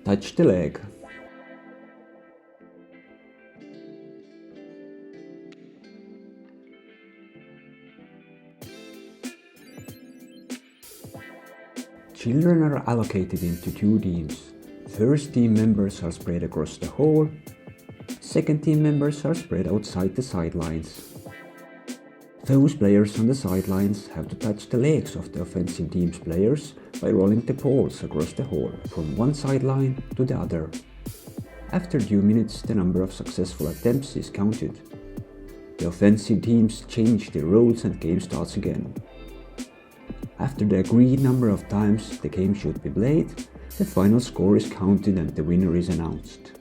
Touch the leg. Children are allocated into two teams. First team members are spread across the hall. Second team members are spread outside the sidelines. Those players on the sidelines have to touch the legs of the offensive team's players by rolling the balls across the hall from one sideline to the other. After 2 minutes, the number of successful attempts is counted. The offensive teams change their roles and game starts again. After the agreed number of times the game should be played, the final score is counted and the winner is announced.